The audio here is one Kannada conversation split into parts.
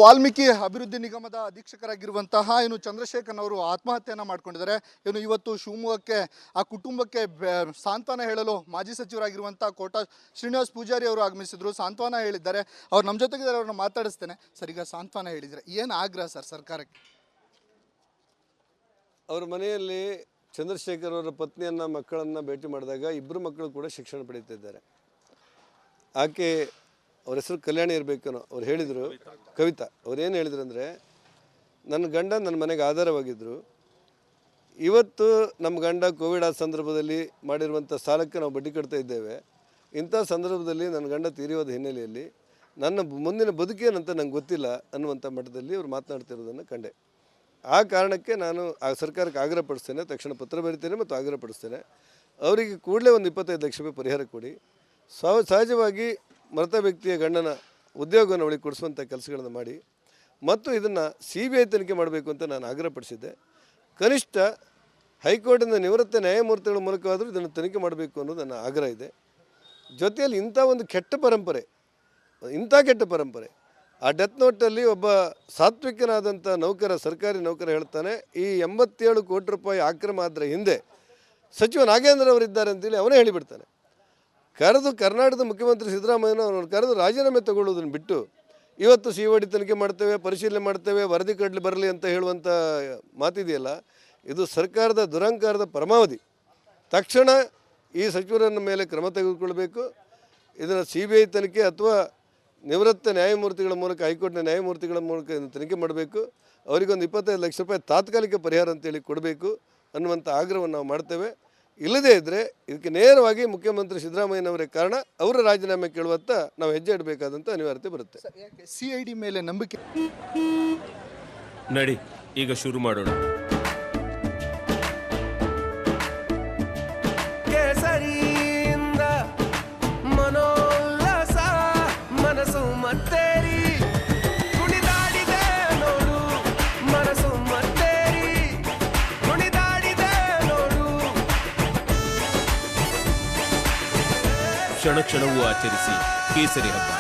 ವಾಲ್ಮೀಕಿ ಅಭಿವೃದ್ಧಿ ನಿಗಮದ ಅಧೀಕ್ಷಕರಾಗಿರುವಂತಹ ಏನು ಚಂದ್ರಶೇಖರ್ ಅವರು ಆತ್ಮಹತ್ಯೆಯನ್ನು ಮಾಡ್ಕೊಂಡಿದ್ದಾರೆ. ಏನು ಇವತ್ತು ಶಿವಮೊಗ್ಗಕ್ಕೆ ಆ ಕುಟುಂಬಕ್ಕೆ ಸಾಂತ್ವನ ಹೇಳಲು ಮಾಜಿ ಸಚಿವರಾಗಿರುವಂತಹ ಕೋಟ ಶ್ರೀನಿವಾಸ್ ಪೂಜಾರಿ ಅವರು ಆಗಮಿಸಿದ್ರು. ಸಾಂತ್ವನ ಹೇಳಿದ್ದಾರೆ. ಅವ್ರು ನಮ್ಮ ಜೊತೆಗಿದ್ದಾರೆ, ಅವ್ರನ್ನ ಮಾತಾಡಿಸ್ತೇನೆ. ಸರ್, ಈಗ ಸಾಂತ್ವನ ಹೇಳಿದರೆ ಏನು ಆಗ್ರಹ ಸರ್ ಸರ್ಕಾರಕ್ಕೆ? ಅವರ ಮನೆಯಲ್ಲಿ ಚಂದ್ರಶೇಖರ್ ಅವರ ಪತ್ನಿಯನ್ನು ಮಕ್ಕಳನ್ನು ಭೇಟಿ ಮಾಡಿದಾಗ ಇಬ್ಬರು ಮಕ್ಕಳು ಕೂಡ ಶಿಕ್ಷಣ ಪಡೀತಿದ್ದಾರೆ. ಆಕೆ ಅವ್ರ ಹೆಸರು ಕಲ್ಯಾಣಿ ಇರಬೇಕೇನೋ, ಅವ್ರು ಹೇಳಿದರು, ಕವಿತಾ. ಅವ್ರೇನು ಹೇಳಿದ್ರು ಅಂದರೆ, ನನ್ನ ಗಂಡ ನನ್ನ ಮನೆಗೆ ಆಧಾರವಾಗಿದ್ದರು. ಇವತ್ತು ನಮ್ಮ ಗಂಡ ಕೋವಿಡ್ ಆದ ಸಂದರ್ಭದಲ್ಲಿ ಮಾಡಿರುವಂಥ ಸಾಲಕ್ಕೆ ನಾವು ಬಡ್ಡಿ ಕಟ್ತಾ ಇದ್ದೇವೆ. ಇಂಥ ಸಂದರ್ಭದಲ್ಲಿ ನನ್ನ ಗಂಡ ತೀರಿಯೋದ ಹಿನ್ನೆಲೆಯಲ್ಲಿ ನನ್ನ ಮುಂದಿನ ಬದುಕೇನಂತ ನಂಗೆ ಗೊತ್ತಿಲ್ಲ ಅನ್ನುವಂಥ ಮಟ್ಟದಲ್ಲಿ ಅವ್ರು ಮಾತನಾಡ್ತಿರೋದನ್ನು ಕಂಡೆ. ಆ ಕಾರಣಕ್ಕೆ ನಾನು ಆ ಸರ್ಕಾರಕ್ಕೆ ಆಗ್ರಹಪಡಿಸ್ತೇನೆ, ತಕ್ಷಣ ಪತ್ರ ಬರೀತೇನೆ ಮತ್ತು ಆಗ್ರಹಪಡಿಸ್ತೇನೆ. ಅವರಿಗೆ ಕೂಡಲೇ ಒಂದು 25 ಲಕ್ಷ ರೂಪಾಯಿ ಪರಿಹಾರ ಕೊಡಿ. ಸಹಜವಾಗಿ ಮೃತ ವ್ಯಕ್ತಿಯ ಗಂಡನ ಉದ್ಯೋಗವನ್ನು ಅವಳಿಗೆ ಕೊಡಿಸುವಂಥ ಕೆಲಸಗಳನ್ನು ಮಾಡಿ ಮತ್ತು ಇದನ್ನು CBI ತನಿಖೆ ಮಾಡಬೇಕು ಅಂತ ನಾನು ಆಗ್ರಹಪಡಿಸಿದ್ದೆ. ಕನಿಷ್ಠ ಹೈಕೋರ್ಟಿನ ನಿವೃತ್ತ ನ್ಯಾಯಮೂರ್ತಿಗಳ ಮೂಲಕವಾದರೂ ಇದನ್ನು ತನಿಖೆ ಮಾಡಬೇಕು ಅನ್ನೋದು ನನ್ನ ಆಗ್ರಹ ಇದೆ. ಜೊತೆಯಲ್ಲಿ ಇಂಥ ಒಂದು ಕೆಟ್ಟ ಪರಂಪರೆ ಆ ಡೆತ್ ನೋಟಲ್ಲಿ ಒಬ್ಬ ಸಾತ್ವಿಕನಾದಂಥ ನೌಕರ, ಸರ್ಕಾರಿ ನೌಕರ ಹೇಳ್ತಾನೆ, ಈ 87 ಕೋಟಿ ರೂಪಾಯಿ ಆಕ್ರಮ ಆದರೆ ಹಿಂದೆ ಸಚಿವ ನಾಗೇಂದ್ರ ಅವರಿದ್ದಾರೆ ಅಂತೇಳಿ ಅವನೇ ಹೇಳಿಬಿಡ್ತಾನೆ. ಕರ್ನಾಟಕದ ಮುಖ್ಯಮಂತ್ರಿ ಸಿದ್ದರಾಮಯ್ಯನವರು ಕರೆದು ರಾಜೀನಾಮೆ ತಗೊಳ್ಳೋದನ್ನು ಬಿಟ್ಟು ಇವತ್ತು COD ತನಿಖೆ ಮಾಡ್ತೇವೆ, ಪರಿಶೀಲನೆ ಮಾಡ್ತೇವೆ, ವರದಿ ಬರಲಿ ಅಂತ ಹೇಳುವಂಥ ಮಾತಿದೆಯಲ್ಲ, ಇದು ಸರ್ಕಾರದ ದುರಂಕಾರದ ಪರಮಾವಧಿ. ತಕ್ಷಣ ಈ ಸಚಿವರನ್ನ ಮೇಲೆ ಕ್ರಮ ತೆಗೆದುಕೊಳ್ಬೇಕು. ಇದನ್ನು CBI ತನಿಖೆ ಅಥವಾ ನಿವೃತ್ತ ನ್ಯಾಯಮೂರ್ತಿಗಳ ಮೂಲಕ, ಹೈಕೋರ್ಟ್ನ ನ್ಯಾಯಮೂರ್ತಿಗಳ ಮೂಲಕ ಇದನ್ನು ತನಿಖೆ ಮಾಡಬೇಕು. ಅವರಿಗೊಂದು 25 ಲಕ್ಷ ರೂಪಾಯಿ ತಾತ್ಕಾಲಿಕ ಪರಿಹಾರ ಅಂತೇಳಿ ಕೊಡಬೇಕು ಅನ್ನುವಂಥ ಆಗ್ರಹವನ್ನು ನಾವು ಮಾಡ್ತೇವೆ. ಇಲ್ಲದೇ ಇದ್ದರೆ ಇದಕ್ಕೆ ನೇರವಾಗಿ ಮುಖ್ಯಮಂತ್ರಿ ಸಿದ್ದರಾಮಯ್ಯನವರೇ ಕಾರಣ, ಅವರ ರಾಜೀನಾಮೆ ಕೇಳುವತ್ತ ನಾವು ಹೆಜ್ಜೆ ಇಡಬೇಕಾದಂಥ ಅನಿವಾರ್ಯತೆ ಬರುತ್ತೆ. CID ಮೇಲೆ ನಂಬಿಕೆ ನಡಿ, ಈಗ ಶುರು ಮಾಡೋಣ. ಮನೋಲ್ಲಾಸ ಮನಸ್ಸು ಮತ್ತೇರಿ ಕುಣಿದಾಡಿದೆ ನೋಡು, ಮನಸ್ಸು ಮತ್ತೇರಿ ಕುಣಿದಾಡಿದೆ ನೋಡು. ಕ್ಷಣ ಕ್ಷಣವೂ ಆಚರಿಸಿ ಕೇಸರಿ ಹಬ್ಬ.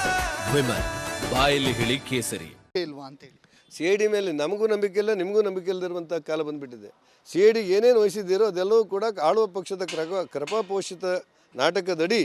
ವಿಮಲ್, ಬಾಯಲ್ಲಿ ಹೇಳಿ ಕೇಸರಿ ಇಲ್ವಾ ಅಂತೇಳಿ. CID ಮೇಲೆ ನಮಗೂ ನಂಬಿಕೆ ಇಲ್ಲ, ನಿಮಗೂ ನಂಬಿಕೆ ಇಲ್ಲದಿರುವಂಥ ಕಾಲ ಬಂದುಬಿಟ್ಟಿದೆ. CID ಏನೇನು ವಹಿಸಿದ್ದೀರೋ ಅದೆಲ್ಲವೂ ಕೂಡ ಆಳುವ ಪಕ್ಷದ ಕೃಪಾಪೋಷಿತ ನಾಟಕದಡಿ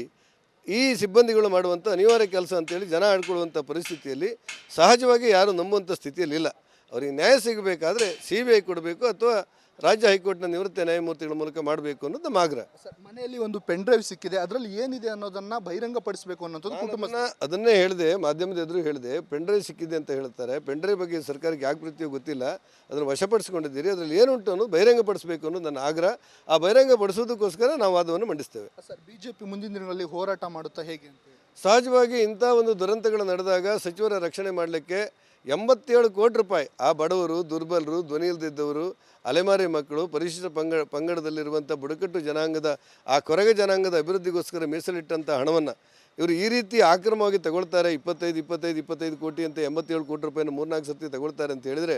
ಈ ಸಿಬ್ಬಂದಿಗಳು ಮಾಡುವಂಥ ಅನಿವಾರ್ಯ ಕೆಲಸ ಅಂತೇಳಿ ಜನ ಆಡ್ಕೊಳ್ಳುವಂಥ ಪರಿಸ್ಥಿತಿಯಲ್ಲಿ ಸಹಜವಾಗಿ ಯಾರು ನಂಬುವಂಥ ಸ್ಥಿತಿಯಲ್ಲಿಲ್ಲ. ಅವರಿಗೆ ನ್ಯಾಯ ಸಿಗಬೇಕಾದ್ರೆ CBI ಕೊಡಬೇಕು ಅಥವಾ ರಾಜ್ಯ ಹೈಕೋರ್ಟ್ನ ನಿವೃತ್ತ ನ್ಯಾಯಮೂರ್ತಿಗಳ ಮೂಲಕ ಮಾಡಬೇಕು ಅನ್ನೋದು ನಮ್ಮ ಆಗ್ರಹ. ಸರ್, ಮನೆಯಲ್ಲಿ ಒಂದು ಪೆನ್ ಡ್ರೈವ್ ಸಿಕ್ಕಿದೆ, ಅದರಲ್ಲಿ ಏನಿದೆ ಅನ್ನೋದನ್ನ ಬಹಿರಂಗಪಡಿಸಬೇಕು ಅನ್ನೋದು ಕುಟುಂಬ. ಅದನ್ನೇ ಹೇಳಿದೆ, ಮಾಧ್ಯಮದ ಎದುರು ಹೇಳಿದೆ. ಪೆನ್ ಡ್ರೈವ್ ಸಿಕ್ಕಿದೆ ಅಂತ ಹೇಳ್ತಾರೆ. ಪೆನ್ ಡ್ರೈವ್ ಬಗ್ಗೆ ಸರ್ಕಾರಕ್ಕೆ ಯಾಕೆ ಪ್ರೀತಿಯೋ ಗೊತ್ತಿಲ್ಲ, ಅದನ್ನು ವಶಪಡಿಸ್ಕೊಂಡಿದ್ದೀರಿ. ಅದರಲ್ಲಿ ಏನುಂಟು ಅನ್ನೋದು ಬಹಿರಂಗಪಡಿಸಬೇಕು ಅನ್ನೋದು ನನ್ನ ಆಗ್ರಹ. ಆ ಬಹಿರಂಗಪಡಿಸೋದಕ್ಕೋಸ್ಕರ ನಾವು ವಾದವನ್ನು ಮಂಡಿಸ್ತೇವೆ. ಸರ್, BJP ಮುಂದಿನ ದಿನಗಳಲ್ಲಿ ಹೋರಾಟ ಮಾಡುತ್ತಾ ಹೇಗೆ ಅಂತ? ಸಹಜವಾಗಿ ಇಂಥ ಒಂದು ದುರಂತಗಳು ನಡೆದಾಗ ಸಚಿವರ ರಕ್ಷಣೆ ಮಾಡಲಿಕ್ಕೆ 87 ಕೋಟಿ ರೂಪಾಯಿ ಆ ಬಡವರು, ದುರ್ಬಲರು, ಧ್ವನಿ ಇಲ್ಲದಿದ್ದವರು, ಅಲೆಮಾರಿ ಮಕ್ಕಳು, ಪರಿಶಿಷ್ಟ ಪಂಗಡದಲ್ಲಿರುವಂಥ ಬುಡಕಟ್ಟು ಜನಾಂಗದ ಆ ಕೊರಗ ಜನಾಂಗದ ಅಭಿವೃದ್ಧಿಗೋಸ್ಕರ ಮೀಸಲಿಟ್ಟಂಥ ಹಣವನ್ನು ಇವರು ಈ ರೀತಿ ಆಕ್ರಮವಾಗಿ ತಗೊಳ್ತಾರೆ. 25 ಕೋಟಿ ಅಂತ 87 ಕೋಟಿ ರೂಪಾಯಿನ 3-4 ಸರ್ತಿ ತಗೊಳ್ತಾರೆ ಅಂತ ಹೇಳಿದರೆ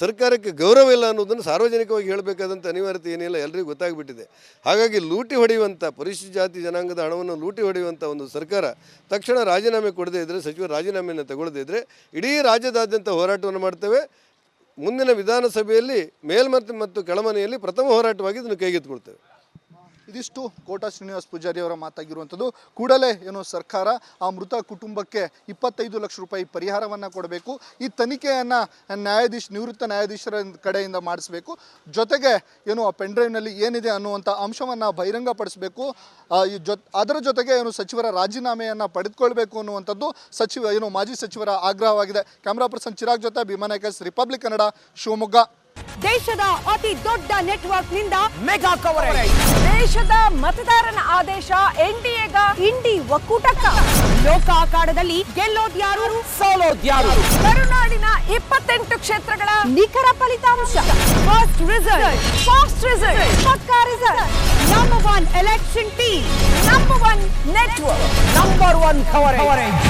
ಸರ್ಕಾರಕ್ಕೆ ಗೌರವ ಇಲ್ಲ ಅನ್ನೋದನ್ನು ಸಾರ್ವಜನಿಕವಾಗಿ ಹೇಳಬೇಕಾದಂಥ ಅನಿವಾರ್ಯತೆ ಏನಿಲ್ಲ, ಎಲ್ಲರಿಗೂ ಗೊತ್ತಾಗ್ಬಿಟ್ಟಿದೆ. ಹಾಗಾಗಿ ಲೂಟಿ ಹೊಡೆಯುವಂಥ ಪರಿಶಿಷ್ಟ ಜಾತಿ ಜನಾಂಗದ ಹಣವನ್ನು ಲೂಟಿ ಹೊಡೆಯುವಂಥ ಒಂದು ಸರ್ಕಾರ ತಕ್ಷಣ ರಾಜೀನಾಮೆ ಕೊಡದೇ ಇದ್ದರೆ, ಸಚಿವ ರಾಜೀನಾಮೆಯನ್ನು ತಗೊಳ್ಳದೇ ಇದ್ದರೆ ಇಡೀ ರಾಜ್ಯದಾದ್ಯಂತ ಹೋರಾಟವನ್ನು ಮಾಡ್ತೇವೆ. ಮುಂದಿನ ವಿಧಾನಸಭೆಯಲ್ಲಿ ಮೇಲ್ಮನೆ ಮತ್ತು ಕೆಳಮನೆಯಲ್ಲಿ ಪ್ರಥಮ ಹೋರಾಟವಾಗಿ ಇದನ್ನು ಕೈಗೆತ್ತಿಕೊಳ್ತೇವೆ. ಇದಿಷ್ಟು ಕೋಟ ಶ್ರೀನಿವಾಸ್ ಪೂಜಾರಿ ಅವರ ಮಾತಾಗಿರುವಂಥದ್ದು. ಕೂಡಲೇ ಏನು ಸರ್ಕಾರ ಆ ಮೃತ ಕುಟುಂಬಕ್ಕೆ 25 ಲಕ್ಷ ರೂಪಾಯಿ ಪರಿಹಾರವನ್ನು ಕೊಡಬೇಕು. ಈ ತನಿಖೆಯನ್ನು ನಿವೃತ್ತ ನ್ಯಾಯಾಧೀಶರ ಕಡೆಯಿಂದ ಮಾಡಿಸಬೇಕು. ಜೊತೆಗೆ ಏನು ಆ ಪೆನ್ಡ್ರೈವ್ನಲ್ಲಿ ಏನಿದೆ ಅನ್ನುವಂಥ ಅಂಶವನ್ನು ಬಹಿರಂಗಪಡಿಸಬೇಕು. ಅದರ ಜೊತೆಗೆ ಏನು ಸಚಿವರ ರಾಜೀನಾಮೆಯನ್ನು ಪಡೆದುಕೊಳ್ಬೇಕು ಅನ್ನುವಂಥದ್ದು ಮಾಜಿ ಸಚಿವರ ಆಗ್ರಹವಾಗಿದೆ. ಕ್ಯಾಮ್ರಾ ಪರ್ಸನ್ ಚಿರಾಗ್ ಜೊತೆ ಭೀಮಾನಾಯ್ಕಸ್, ರಿಪಬ್ಲಿಕ್ ಕನ್ನಡ, ಶಿವಮೊಗ್ಗ. ದೇಶದ ಅತಿ ದೊಡ್ಡ ನೆಟ್ವರ್ಕ್ ನಿಂದ ಮೆಗಾ ಕವರೇಜ್. ದೇಶದ ಮತದಾರನ ಆದೇಶ NDAಗ ಇಂಡಿ ಒಕ್ಕೂಟಕ್ಕ. ಲೋಕ ಅಖಾಡದಲ್ಲಿ ಗೆಲ್ಲೋದ್ಯಾರು, ಸೋಲೋದ್ಯಾರು. ಕರುನಾಡಿನ 28 ಕ್ಷೇತ್ರಗಳ ನಿಖರ ಫಲಿತಾಂಶ. ಫಾಸ್ಟ್ ರಿಸಲ್ಟ್, ಪಕ್ಕಾ result. Number 1 election team, number 1 network, number 1 coverage.